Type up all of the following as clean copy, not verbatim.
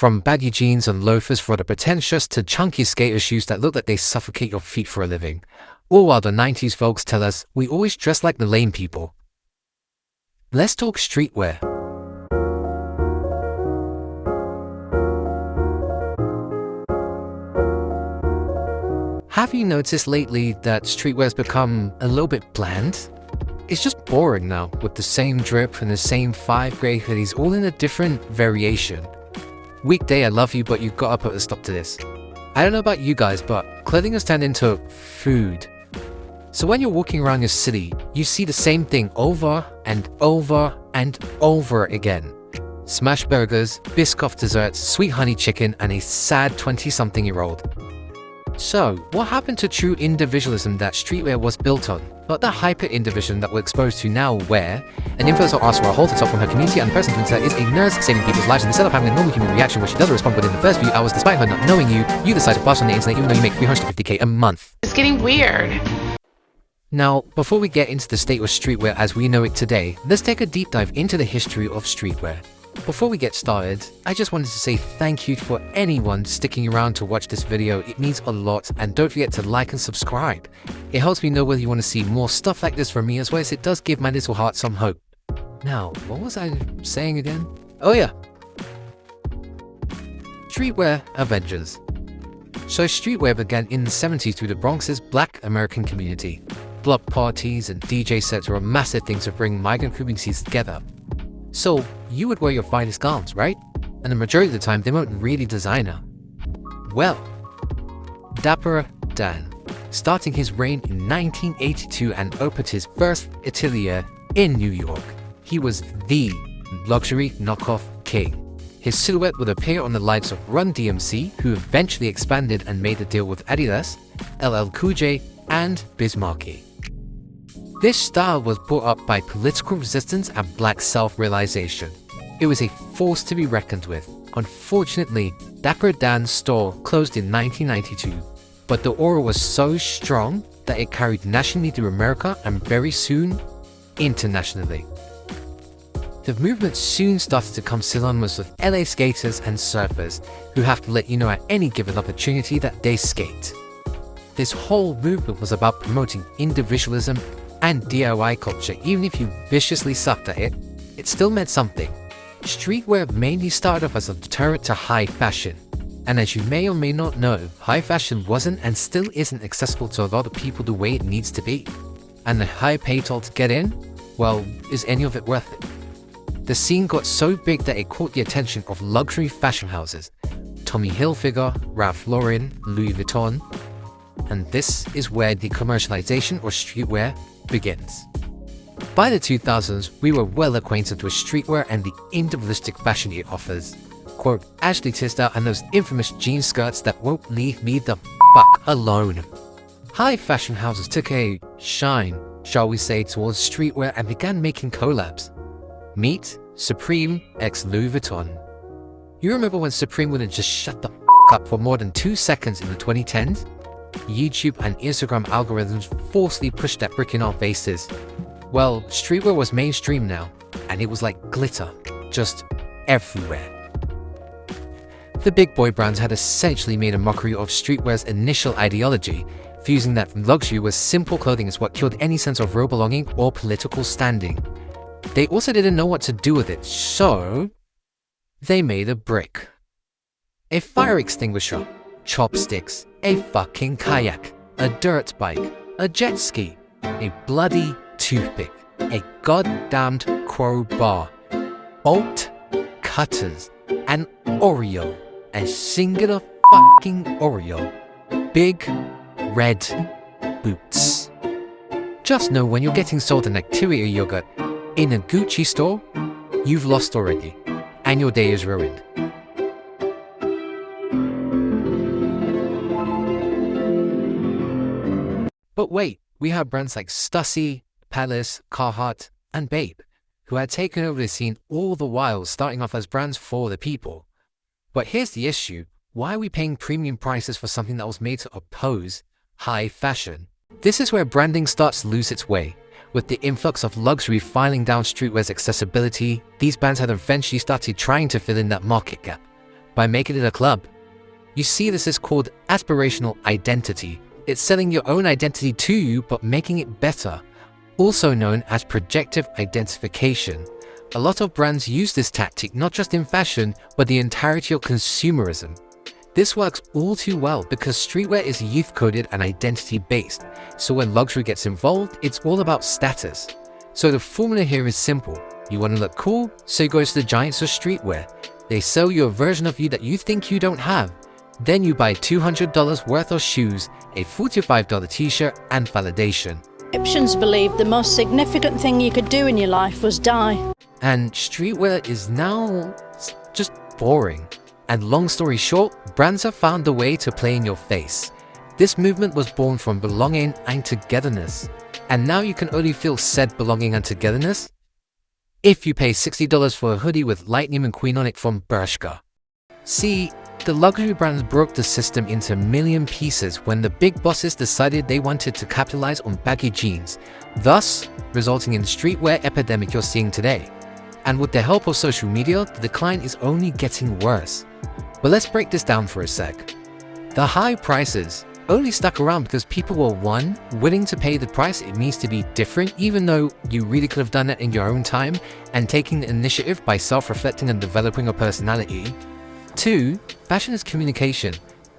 From baggy jeans and loafers for the pretentious to chunky skater shoes that look like they suffocate your feet for a living. All while the 90s folks tell us we always dress like the lame people. Let's talk streetwear. Have you noticed lately that streetwear has become a little bit bland? It's just boring now, with the same drip and the same 5 grey hoodies, all in a different variation. Weekday I love you, but you've got to put a stop to this. I don't know about you guys, but clothing has turned into food. So when you're walking around your city, you see the same thing over and over and over again. Smash burgers, Biscoff desserts, sweet honey chicken, and a sad 20-something-year-old. So, what happened to true individualism that streetwear was built on? Not the hyper-individualism that we're exposed to now, where an influencer asks for a hold herself from her community and the person influencer is a nurse saving people's lives, and instead of having a normal human reaction where she doesn't respond within the first few hours despite her not knowing you decide to blast on the internet even though you make $350K a month. It's getting weird. Now, before we get into the state of streetwear as we know it today, let's take a deep dive into the history of streetwear. Before we get started, I just wanted to say thank you for anyone sticking around to watch this video. It means a lot, and don't forget to like and subscribe. It helps me know whether you want to see more stuff like this from me, as well as it does give my little heart some hope. Now, what was I saying again? Oh yeah! Streetwear Avengers. So streetwear began in the 70s through the Bronx's Black American community. Block parties and DJ sets were a massive thing to bring migrant communities together. So, you would wear your finest gowns, right? And the majority of the time, they weren't really designer. Well, Dapper Dan, starting his reign in 1982 and opened his first atelier in New York. He was the luxury knockoff king. His silhouette would appear on the likes of Run DMC, who eventually expanded and made a deal with Adidas, LL Cool J, and Biz Markie. This style was brought up by political resistance and black self-realization. It was a force to be reckoned with. Unfortunately, Dapper Dan's store closed in 1992, but the aura was so strong that it carried nationally through America and very soon, internationally. The movement soon started to come synonymous with LA skaters and surfers who have to let you know at any given opportunity that they skate. This whole movement was about promoting individualism and DIY culture. Even if you viciously sucked at it, it still meant something. Streetwear mainly started off as a deterrent to high fashion. And as you may or may not know, high fashion wasn't and still isn't accessible to a lot of people the way it needs to be. And the high pay toll to get in? Well, is any of it worth it? The scene got so big that it caught the attention of luxury fashion houses. Tommy Hilfiger, Ralph Lauren, Louis Vuitton. And this is where the commercialization of streetwear begins. By the 2000s, we were well acquainted with streetwear and the individualistic fashion it offers. Quote, Ashley Tisdale and those infamous jean skirts that won't leave me the fuck alone. High fashion houses took a shine, shall we say, towards streetwear and began making collabs. Meet Supreme x Louis Vuitton. You remember when Supreme wouldn't just shut the fuck up for more than 2 seconds in the 2010s? YouTube and Instagram algorithms forcefully pushed that brick in our faces. Well, streetwear was mainstream now, and it was like glitter, just everywhere. The big boy brands had essentially made a mockery of streetwear's initial ideology, fusing that luxury with simple clothing is what killed any sense of real belonging or political standing. They also didn't know what to do with it, so they made a brick. A fire extinguisher, chopsticks, a fucking kayak, a dirt bike, a jet ski, a bloody toothpick, a goddamned crowbar, bolt cutters, an Oreo, a singular fucking Oreo, big red boots. Just know when you're getting sold an Activia yogurt in a Gucci store, you've lost already, and your day is ruined. But wait, we have brands like Stussy, Palace, Carhartt, and Babe, who had taken over the scene all the while starting off as brands for the people. But here's the issue, why are we paying premium prices for something that was made to oppose high fashion? This is where branding starts to lose its way. With the influx of luxury filing down streetwear's accessibility, these brands had eventually started trying to fill in that market gap. by making it a club. You see, this is called aspirational identity. It's selling your own identity to you but making it better, also known as projective identification. A lot of brands use this tactic not just in fashion but the entirety of consumerism. This works all too well because streetwear is youth-coded and identity-based, so when luxury gets involved, it's all about status. So the formula here is simple. You want to look cool, so you go to the giants of streetwear. They sell you a version of you that you think you don't have. Then you buy $200 worth of shoes, a $45 t-shirt, and validation. Egyptians believed the most significant thing you could do in your life was die. And streetwear is now just boring. And long story short, brands have found a way to play in your face. This movement was born from belonging and togetherness. And now you can only feel said belonging and togetherness if you pay $60 for a hoodie with Lightning McQueen on it from Bershka. See, the luxury brands broke the system into a million pieces when the big bosses decided they wanted to capitalize on baggy jeans, thus resulting in the streetwear epidemic you're seeing today. And with the help of social media, the decline is only getting worse. But let's break this down for a sec. The high prices only stuck around because people were 1. Willing to pay the price it means to be different, even though you really could have done it in your own time and taking the initiative by self-reflecting and developing a personality. 2. Fashion is communication.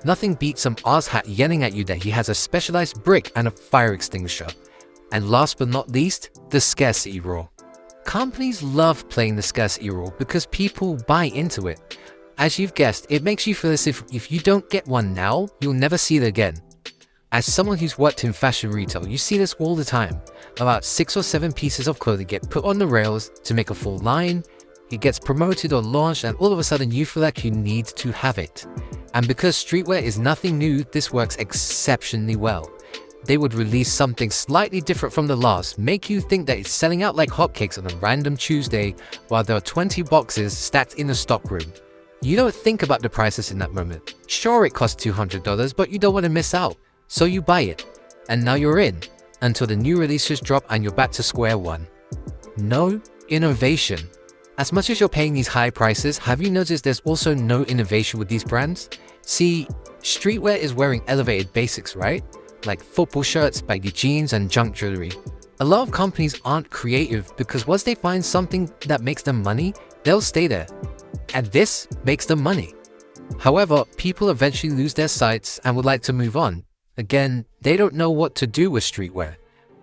Nothing beats some asshat yelling at you that he has a specialized brick and a fire extinguisher. And last but not least, the scarcity rule. Companies love playing the scarcity rule because people buy into it. As you've guessed, it makes you feel as if you don't get one now, you'll never see it again. As someone who's worked in fashion retail, you see this all the time. About 6 or 7 pieces of clothing get put on the rails to make a full line, it gets promoted or launched, and all of a sudden you feel like you need to have it. And because streetwear is nothing new, this works exceptionally well. They would release something slightly different from the last, make you think that it's selling out like hotcakes on a random Tuesday while there are 20 boxes stacked in the stockroom. You don't think about the prices in that moment. Sure, it costs $200, but you don't want to miss out, so you buy it. And now you're in, until the new releases drop and you're back to square one. No innovation. As much as you're paying these high prices, have you noticed there's also no innovation with these brands? See, streetwear is wearing elevated basics, right? Like football shirts, baggy jeans, and junk jewelry. A lot of companies aren't creative because once they find something that makes them money, they'll stay there. And this makes them money. However, people eventually lose their sights and would like to move on. Again, they don't know what to do with streetwear.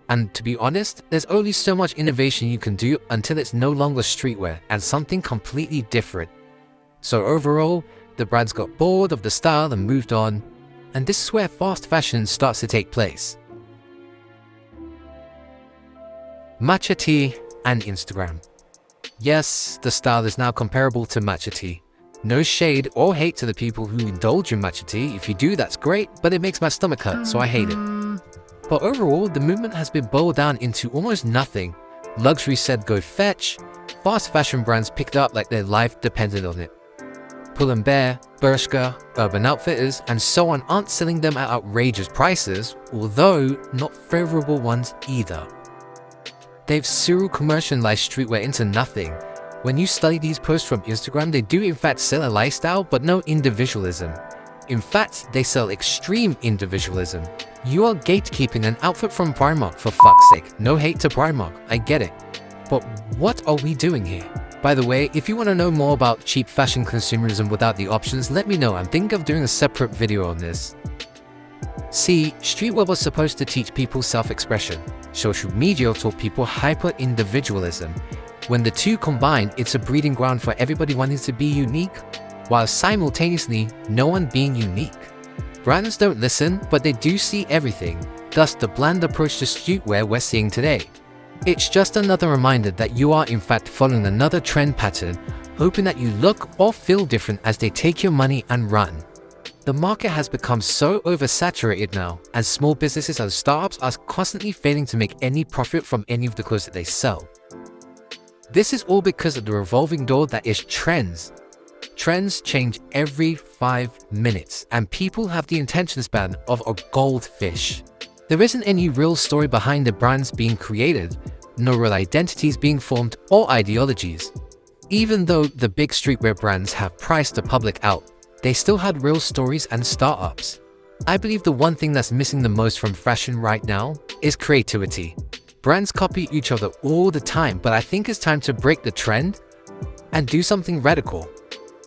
And to be honest, there's only so much innovation you can do until it's no longer streetwear and something completely different. So overall, the brands got bored of the style and moved on. And this is where fast fashion starts to take place. Matcha tea and Instagram. Yes, the style is now comparable to matcha tea. No shade or hate to the people who indulge in matcha tea. If you do, that's great, but it makes my stomach hurt, so I hate it. But overall, the movement has been boiled down into almost nothing. Luxury said go fetch, fast fashion brands picked up like their life depended on it. Pull & Bear, Bershka, Urban Outfitters, and so on aren't selling them at outrageous prices, although not favorable ones either. They've serial-commercialized streetwear into nothing. When you study these posts from Instagram, they do in fact sell a lifestyle, but no individualism. In fact, they sell extreme individualism. You are gatekeeping an outfit from Primark, for fuck's sake. No hate to Primark, I get it. But what are we doing here? By the way, if you want to know more about cheap fashion consumerism without the options, let me know. I'm thinking of doing a separate video on this. See, streetwear was supposed to teach people self-expression. Social media taught people hyper-individualism. When the two combine, it's a breeding ground for everybody wanting to be unique, while simultaneously no one being unique. Brands don't listen, but they do see everything, thus the bland approach to streetwear we're seeing today. It's just another reminder that you are in fact following another trend pattern, hoping that you look or feel different as they take your money and run. The market has become so oversaturated now, and small businesses and startups are constantly failing to make any profit from any of the clothes that they sell. This is all because of the revolving door that is trends. Trends change every 5 minutes, and people have the attention span of a goldfish. There isn't any real story behind the brands being created, no real identities being formed or ideologies. Even though the big streetwear brands have priced the public out, they still had real stories and startups. I believe the one thing that's missing the most from fashion right now is creativity. Brands copy each other all the time, but I think it's time to break the trend and do something radical.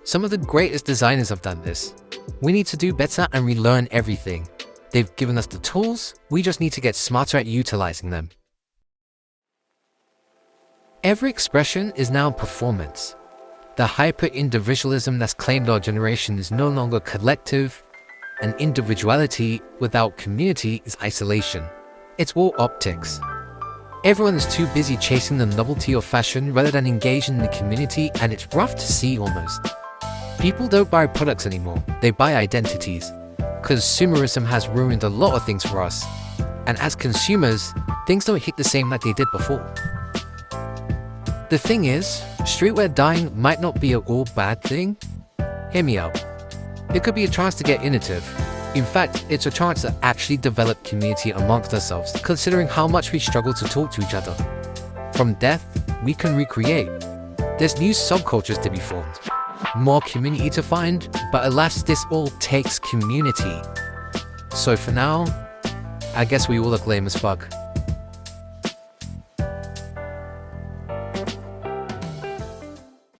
Some of the greatest designers have done this. We need to do better and relearn everything. They've given us the tools, we just need to get smarter at utilizing them. Every expression is now performance. The hyper-individualism that's claimed our generation is no longer collective, and individuality without community is isolation. It's all optics. Everyone is too busy chasing the novelty of fashion rather than engaging in the community, and it's rough to see almost. People don't buy products anymore, they buy identities. Consumerism has ruined a lot of things for us. And as consumers, things don't hit the same like they did before. The thing is, streetwear dying might not be an all bad thing. Hear me out. It could be a chance to get innovative. In fact, it's a chance to actually develop community amongst ourselves, considering how much we struggle to talk to each other. From death, we can recreate. There's new subcultures to be formed, more community to find, but alas, this all takes community. So for now, I guess we all look lame as fuck.